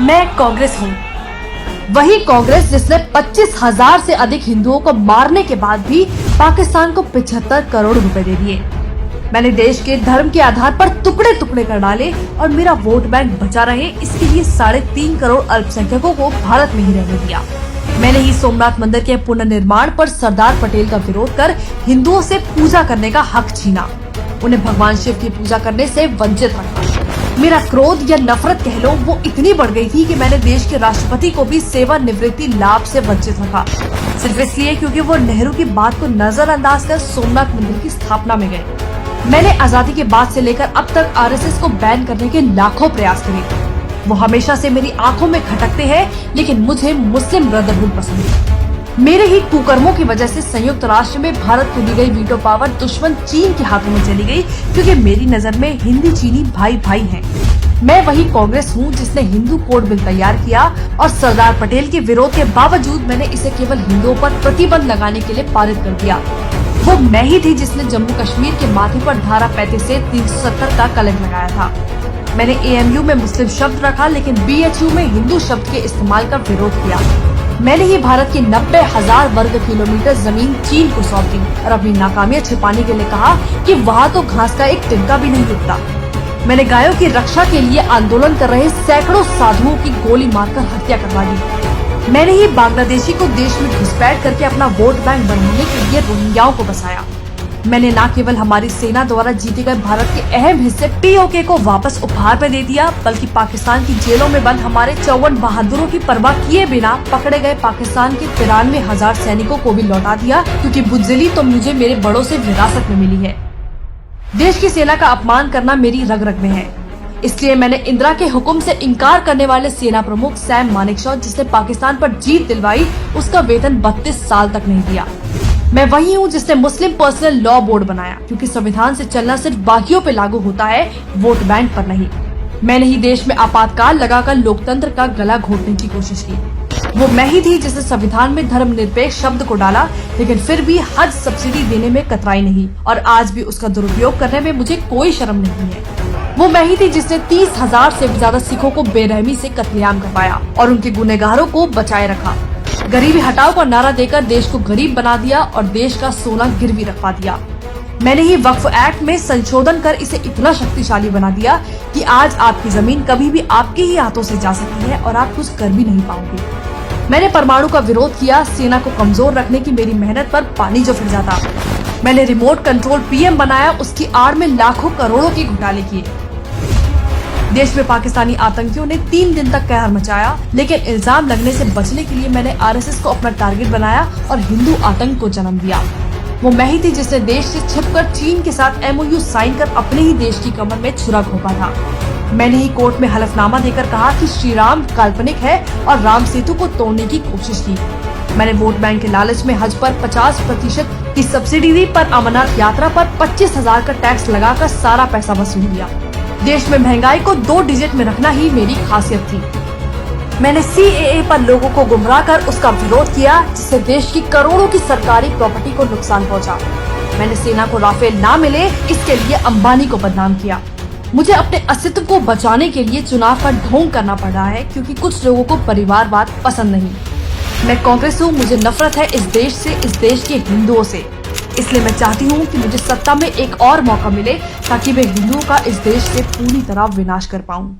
मैं कांग्रेस हूँ, वही कांग्रेस जिसने 25,000 से अधिक हिंदुओं को मारने के बाद भी पाकिस्तान को 75 करोड़ रुपए दे दिए। मैंने देश के धर्म के आधार पर टुकड़े टुकड़े कर डाले और मेरा वोट बैंक बचा रहे, इसके लिए 3.5 करोड़ अल्पसंख्यकों को भारत में ही रहने दिया। मैंने ही सोमनाथ मंदिर के पुनर्निर्माण पर सरदार पटेल का विरोध कर हिंदुओं से पूजा करने का हक छीना, उन्हें भगवान शिव की पूजा करने से वंचित रखा। मेरा क्रोध या नफरत कह लो वो इतनी बढ़ गई थी कि मैंने देश के राष्ट्रपति को भी सेवानिवृत्ति लाभ से वंचित रखा, सिर्फ इसलिए क्योंकि वो नेहरू की बात को नजरअंदाज कर सोमनाथ मंदिर की स्थापना में गए। मैंने आजादी के बाद से लेकर अब तक आरएसएस को बैन करने के लाखों प्रयास करे। वो हमेशा से मेरी आंखों में खटकते हैं, लेकिन मुझे मुस्लिम ब्रदरहुड पसंद है। मेरे ही कुकर्मों की वजह से संयुक्त राष्ट्र में भारत को दी गई वीटो पावर दुश्मन चीन के हाथों में चली गई, क्योंकि मेरी नजर में हिंदी चीनी भाई भाई हैं। मैं वही कांग्रेस हूँ जिसने हिंदू कोड बिल तैयार किया और सरदार पटेल के विरोध के बावजूद मैंने इसे केवल हिंदुओं पर प्रतिबंध लगाने के लिए पारित कर दिया। वो मैं ही थी जिसने जम्मू कश्मीर के माथे पर धारा 35 से 370 का कलंक लगाया था। मैंने AMU में मुस्लिम शब्द रखा, लेकिन BHU में हिंदू शब्द के इस्तेमाल का विरोध किया। मैंने ही भारत की 90,000 वर्ग किलोमीटर जमीन चीन को सौंप दी और अपनी नाकामियां छिपाने के लिए कहा कि वहाँ तो घास का एक तिनका भी नहीं उगता। मैंने गायों की रक्षा के लिए आंदोलन कर रहे सैकड़ों साधुओं की गोली मारकर हत्या करवा दी। मैंने ही बांग्लादेशी को देश में घुसपैठ करके अपना वोट बैंक बनाने के लिए रोहिंग्याओं को बसाया। मैंने न केवल हमारी सेना द्वारा जीते गए भारत के अहम हिस्से POK को वापस उपहार में दे दिया, बल्कि पाकिस्तान की जेलों में बंद हमारे 54 बहादुरों की परवाह किए बिना पकड़े गए पाकिस्तान के 93,000 सैनिकों को भी लौटा दिया, क्योंकि बुज़दिली तो मुझे मेरे बड़ों से विरासत में मिली है। देश की सेना का अपमान करना मेरी रग रग में है, इसलिए मैंने इंदिरा के हुक्म से इनकार करने वाले सेना प्रमुख सैम मानेकशॉ, जिसने पाकिस्तान पर जीत दिलवाई, उसका वेतन 32 साल तक नहीं दिया। मैं वही हूँ जिसने मुस्लिम पर्सनल लॉ बोर्ड बनाया, क्योंकि संविधान से चलना सिर्फ बाकियों पे लागू होता है, वोट बैंक पर नहीं। मैंने ही देश में आपातकाल लगाकर लोकतंत्र का गला घोटने की कोशिश की। वो मैं ही थी जिसने संविधान में धर्मनिरपेक्ष शब्द को डाला, लेकिन फिर भी हज सब्सिडी देने में कतराई नहीं, और आज भी उसका दुरुपयोग करने में मुझे कोई शर्म नहीं है। वो मैं ही थी जिसने 30,000 से ज्यादा सिखों को बेरहमी से कत्लेआम करवाया और उनके गुनहगारों को बचाए रखा। गरीबी हटाओ का नारा देकर देश को गरीब बना दिया और देश का सोना गिरवी रखवा दिया। मैंने ही वक्फ एक्ट में संशोधन कर इसे इतना शक्तिशाली बना दिया कि आज आपकी जमीन कभी भी आपके ही हाथों से जा सकती है और आप कुछ कर भी नहीं पाओगे। मैंने परमाणु का विरोध किया, सेना को कमजोर रखने की मेरी मेहनत पर पानी जो फिर जाता। मैंने रिमोट कंट्रोल PM बनाया, उसकी आड़ में लाखों करोड़ों के घोटाले किए। देश में पाकिस्तानी आतंकियों ने 3 दिन तक कहर मचाया, लेकिन इल्जाम लगने से बचने के लिए मैंने RSS को अपना टारगेट बनाया और हिंदू आतंक को जन्म दिया। वो मैं ही थी जिसने देश से छिपकर चीन के साथ MOU साइन कर अपने ही देश की कमर में छुरा घोंपा था। मैंने ही कोर्ट में हलफनामा देकर कहा कि श्री राम काल्पनिक है और राम सेतु को तोड़ने की कोशिश की। मैंने वोट बैंक के लालच में हज पर 50% की सब्सिडी दी, पर अमरनाथ यात्रा पर 25,000 का टैक्स लगाकर सारा पैसा वसूल लिया। देश में महंगाई को 2 डिजिट में रखना ही मेरी खासियत थी। मैंने CAA पर लोगों को गुमराह कर उसका विरोध किया, जिससे देश की करोड़ों की सरकारी प्रॉपर्टी को नुकसान पहुंचा। मैंने सेना को राफेल ना मिले इसके लिए अंबानी को बदनाम किया। मुझे अपने अस्तित्व को बचाने के लिए चुनाव का ढोंग करना पड़ रहा है, क्योंकि कुछ लोगों को परिवारवाद पसंद नहीं। मैं कांग्रेस हूँ, मुझे नफरत है इस देश से, इस देश के हिंदुओं से। इसलिए मैं चाहती हूँ कि मुझे सत्ता में एक और मौका मिले, ताकि मैं हिंदुओं का इस देश से पूरी तरह विनाश कर पाऊँ।